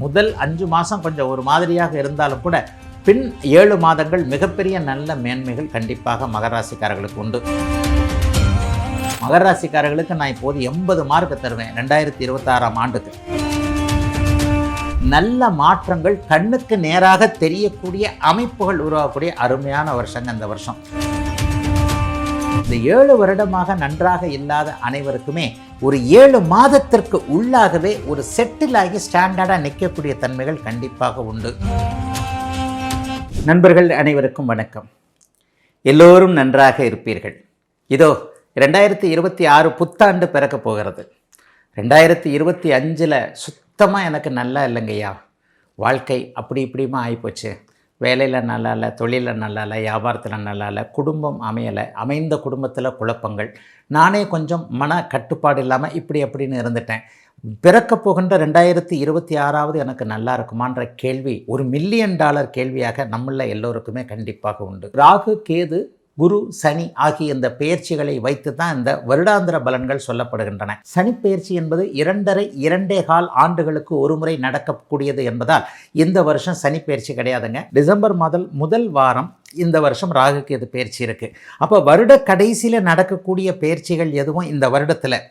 முதல் 5 மாதம் கொஞ்சம் ஒரு மாதிரியாக இருந்தாலும் கூட பின் 7 மாதங்கள் மிகப்பெரிய நல்ல மேன்மைகள் கண்டிப்பாக மகர ராசிக்காரர்களுக்கு உண்டு. மகர ராசிக்காரர்களுக்கு நான் இப்போது 80 மார்க் தருவேன் 2026ஆம் ஆண்டுக்கு. நல்ல மாற்றங்கள் கண்ணுக்கு நேராக தெரியக்கூடிய அமைப்புகள் உருவாகக்கூடிய அருமையான வருஷங்க இந்த வருஷம். இந்த 7 வருடமாக நன்றாக இல்லாத அனைவருக்குமே ஒரு 7 மாதத்திற்கு உள்ளாகவே ஒரு செட்டில் ஆகி ஸ்டாண்டர்டாக நிற்கக்கூடிய தன்மைகள் கண்டிப்பாக உண்டு. நண்பர்கள் அனைவருக்கும் வணக்கம். எல்லோரும் நன்றாக இருப்பீர்கள். இதோ 2026 புத்தாண்டு பிறக்க போகிறது. 2025 சுத்தமாக எனக்கு நல்லா இல்லைங்கய்யா, வாழ்க்கை அப்படி இப்படியுமா ஆகிப்போச்சு, வேலையில் நல்லா இல்லை, தொழிலில் நல்லா இல்லை, வியாபாரத்தில் நல்லா இல்லை, குடும்பம் அமையலை, அமைந்த குடும்பத்தில் குழப்பங்கள், நானே கொஞ்சம் மன கட்டுப்பாடு இல்லாமல் இப்படி அப்படின்னு இருந்துட்டேன். பிறக்க போகின்ற 2026 எனக்கு நல்லா இருக்குமான்ற கேள்வி ஒரு $1 மில்லியன் கேள்வியாக நம்மள எல்லோருக்குமே கண்டிப்பாக உண்டு. ராகு, கேது, குரு, சனி ஆகிய இந்த பெயர்ச்சிகளை வைத்து தான் இந்த வருடாந்திர பலன்கள் சொல்லப்படுகின்றன. சனி பெயர்ச்சி என்பது 2.5 ஆண்டுகளுக்கு ஒரு முறை நடக்கக்கூடியது என்பதால் இந்த வருஷம் சனி பெயர்ச்சி கிடையாதுங்க. டிசம்பர் முதல் வாரம் இந்த வருஷம் ராகு கேது பெயர்ச்சி இருக்குது. அப்போ வருட கடைசியில் நடக்கக்கூடிய பெயர்ச்சிகள் எதுவும் இந்த வருடத்தில்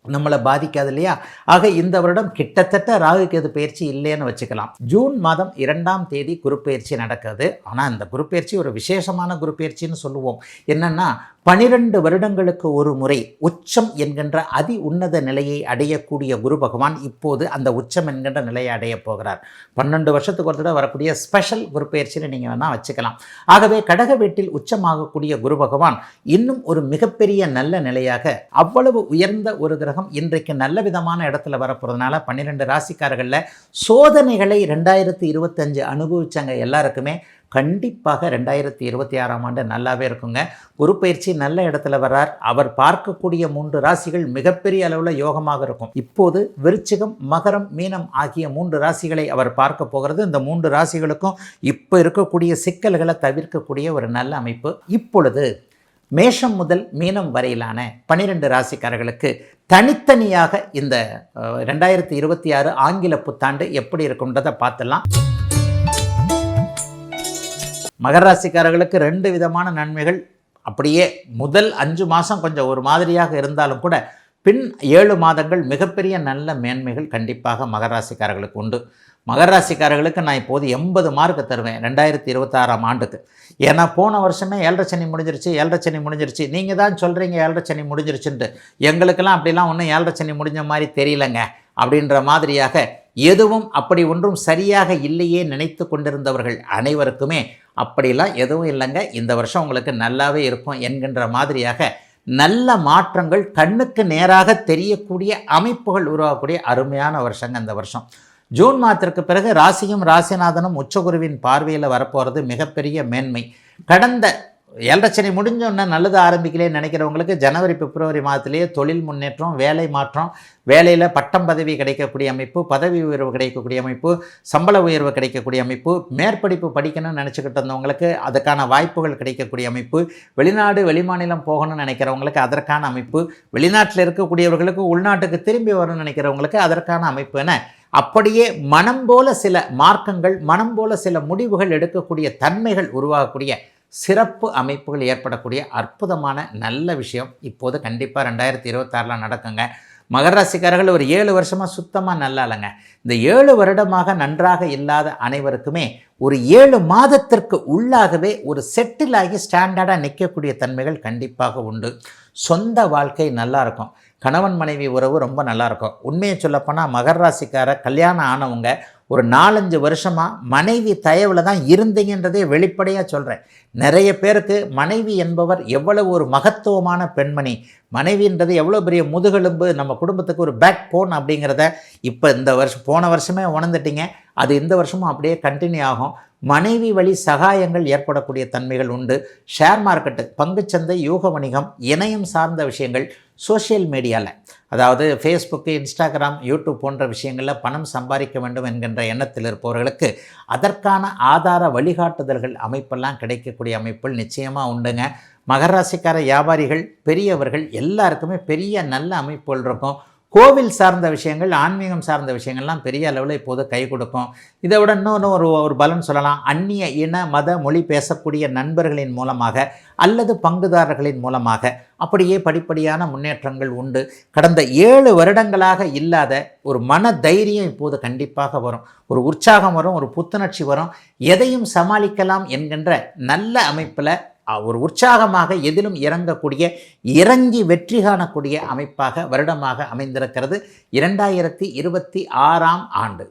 நம்மளை பாதிக்காது இல்லையா? ஆக இந்த வருடம் கிட்டத்தட்ட ராகு கேது பயிற்சி இல்லைன்னு வச்சுக்கலாம். ஜூன் மாதம் 2ஆம் தேதி குரு பயிற்சி நடக்குது. ஆனால் இந்த குரு பயிற்சி ஒரு விசேஷமான குரு பயிற்சின்னு சொல்லுவோம். என்னென்னா 12 வருடங்களுக்கு ஒரு முறை உச்சம் என்கின்ற அதி உன்னத நிலையை அடையக்கூடிய குரு பகவான் இப்போது அந்த உச்சம் என்கின்ற நிலையை அடைய போகிறார். 12 வருஷத்துக்கு ஒரு தடவை வரக்கூடிய ஸ்பெஷல் குரு பயிற்சின்னு நீங்கள் வேணால் வச்சுக்கலாம். ஆகவே கடக வீட்டில் உச்சமாகக்கூடிய குரு பகவான் இன்னும் ஒரு மிகப்பெரிய நல்ல நிலையாக அவ்வளவு உயர்ந்த ஒரு கிரகம் இன்றைக்கு நல்ல விதமான இடத்துல வரப்போகிறதுனால 12 ராசிக்காரர்களில் சோதனைகளை 2025 அனுபவிச்சாங்க எல்லாருக்குமே கண்டிப்பாக 2026ஆம் ஆண்டு நல்லாவே இருக்குங்க. குரு பயிற்சி நல்ல இடத்துல வர்றார். அவர் பார்க்கக்கூடிய 3 ராசிகள் மிகப்பெரிய அளவில் யோகமாக இருக்கும். இப்போது விருச்சிகம், மகரம், மீனம் ஆகிய 3 ராசிகளை அவர் பார்க்க போகிறது. இந்த 3 ராசிகளுக்கும் இப்போ இருக்கக்கூடிய சிக்கல்களை தவிர்க்கக்கூடிய ஒரு நல்ல அமைப்பு. இப்பொழுது மேஷம் முதல் மீனம் வரையிலான 12 ராசிக்காரர்களுக்கு தனித்தனியாக இந்த 2026 ஆங்கில புத்தாண்டு எப்படி இருக்கும்ன்றதை பார்த்துடலாம். மகர ராசிக்காரர்களுக்கு 2 விதமான நன்மைகள். அப்படியே முதல் 5 மாதம் கொஞ்சம் ஒரு மாதிரியாக இருந்தாலும் கூட பின் 7 மாதங்கள் மிகப்பெரிய நல்ல மேன்மைகள் கண்டிப்பாக மகர ராசிக்காரர்களுக்கு உண்டு. மகர ராசிக்காரர்களுக்கு நான் இப்போது 80 மார்க் தருவேன் 2026ஆம் ஆண்டுக்கு. ஏன்னா போன வருஷமே 7.5 சனி முடிஞ்சிருச்சு. நீங்கள் தான் சொல்கிறீங்க 7.5 சனி முடிஞ்சிருச்சுன்ட்டு. எங்களுக்கெல்லாம் அப்படிலாம் ஒன்றும் 7.5 சனி முடிஞ்ச மாதிரி தெரியலங்க அப்படின்ற மாதிரியாக எதுவும் அப்படி ஒன்றும் சரியாக இல்லையே நினைத்து கொண்டிருந்தவர்கள் அனைவருக்குமே அப்படிலாம் எதுவும் இல்லைங்க, இந்த வருஷம் உங்களுக்கு நல்லாவே இருக்கும் என்கின்ற மாதிரியாக நல்ல மாற்றங்கள் கண்ணுக்கு நேராக தெரியக்கூடிய அமைப்புகள் உருவாகக்கூடிய அருமையான வருஷங்க இந்த வருஷம். ஜூன் மாதத்திற்கு பிறகு ராசியும் ராசிநாதனும் உச்சகுருவின் பார்வையில் வரப்போகிறது மிகப்பெரிய மேன்மை. கடந்த 7.5 சனி முடிஞ்சோன்னே நல்லது ஆரம்பிக்கலேன்னு நினைக்கிறவங்களுக்கு ஜனவரி பிப்ரவரி மாதத்திலேயே தொழில் முன்னேற்றம், வேலை மாற்றம், வேலையில் பட்டம் பதவி கிடைக்கக்கூடிய அமைப்பு, பதவி உயர்வு கிடைக்கக்கூடிய அமைப்பு, சம்பள உயர்வு கிடைக்கக்கூடிய அமைப்பு, மேற்படிப்பு படிக்கணும்னு நினச்சிக்கிட்டு இருந்தவங்களுக்கு அதுக்கான வாய்ப்புகள் கிடைக்கக்கூடிய அமைப்பு, வெளிநாடு வெளிமாநிலம் போகணும்னு நினைக்கிறவங்களுக்கு அதற்கான அமைப்பு, வெளிநாட்டில் இருக்கக்கூடியவர்களுக்கு உள்நாட்டுக்கு திரும்பி வரணும்னு நினைக்கிறவங்களுக்கு அதற்கான அமைப்பு என அப்படியே மனம் போல சில மார்க்கங்கள், மனம் போல சில முடிவுகள் எடுக்கக்கூடிய தன்மைகள் உருவாகக்கூடிய சிறப்பு அமைப்புகள் ஏற்படக்கூடிய அற்புதமான நல்ல விஷயம் இப்போது கண்டிப்பாக 2026 நடக்குங்க. மகர ராசிக்காரர்கள் ஒரு 7 வருஷமாக சுத்தமாக நல்லா இல்லைங்க. இந்த 7 வருடமாக நன்றாக இல்லாத அனைவருக்குமே ஒரு 7 மாதத்திற்கு உள்ளாகவே ஒரு செட்டில் ஆகி ஸ்டாண்டர்டாக நிற்கக்கூடிய தன்மைகள் கண்டிப்பாக உண்டு. சொந்த வாழ்க்கை நல்லா இருக்கும். கணவன் மனைவி உறவு ரொம்ப நல்லாயிருக்கும். உண்மையை சொல்லப்போனால் மகர ராசிக்கார கல்யாணம் ஆனவங்க ஒரு 4-5 வருஷமாக மனைவி தயவில் தான் இருந்தீங்கன்றதே வெளிப்படையாக சொல்கிறேன். நிறைய பேருக்கு மனைவி என்பவர் எவ்வளவு ஒரு மகத்துவமான பெண்மணி, மனைவின்றது எவ்வளோ பெரிய முதுகெலும்பு, நம்ம குடும்பத்துக்கு ஒரு பேக் போன் அப்படிங்கிறத இப்போ இந்த வருஷம் போன வருஷமே உணர்ந்துட்டீங்க. அது இந்த வருஷமும் அப்படியே கண்டினியூ ஆகும். மனைவி வழி சகாயங்கள் ஏற்படக்கூடிய தன்மைகள் உண்டு. ஷேர் மார்க்கெட்டு, பங்குச்சந்தை, யூக வணிகம், இணையம் சார்ந்த விஷயங்கள், சோஷியல் மீடியாவில் அதாவது ஃபேஸ்புக்கு, இன்ஸ்டாகிராம், யூடியூப் போன்ற விஷயங்களில் பணம் சம்பாதிக்க வேண்டும் என்கின்ற எண்ணத்தில் இருப்பவர்களுக்கு அதற்கான ஆதார வழிகாட்டுதல்கள் அமைப்பெல்லாம் கிடைக்கக்கூடிய அமைப்புகள் நிச்சயமாக உண்டுங்க. மகர ராசிக்கார வியாபாரிகள், பெரியவர்கள் எல்லாருக்குமே பெரிய நல்ல அமைப்புகள் இருக்கும். கோவில் சார்ந்த விஷயங்கள், ஆன்மீகம் சார்ந்த விஷயங்கள்லாம் பெரிய அளவில் இப்போது கை கொடுக்கும். இதை விட இன்னொன்று ஒரு பலன் சொல்லலாம். அந்நிய இன மத மொழி பேசக்கூடிய நண்பர்களின் மூலமாக அல்லது பங்குதாரர்களின் மூலமாக அப்படியே படிப்படியான முன்னேற்றங்கள் உண்டு. கடந்த 7 வருடங்களாக இல்லாத ஒரு மன தைரியம் இப்போது கண்டிப்பாக வரும். ஒரு உற்சாகம் வரும், ஒரு புத்துணர்ச்சி வரும். எதையும் சமாளிக்கலாம் என்கின்ற நல்ல அமைப்பில் ஒரு உற்சாகமாக எதிலும் இறங்கி வெற்றி காணக்கூடிய அமைப்பாக வருடமாக அமைந்திருக்கிறது 2026ஆம் ஆண்டு.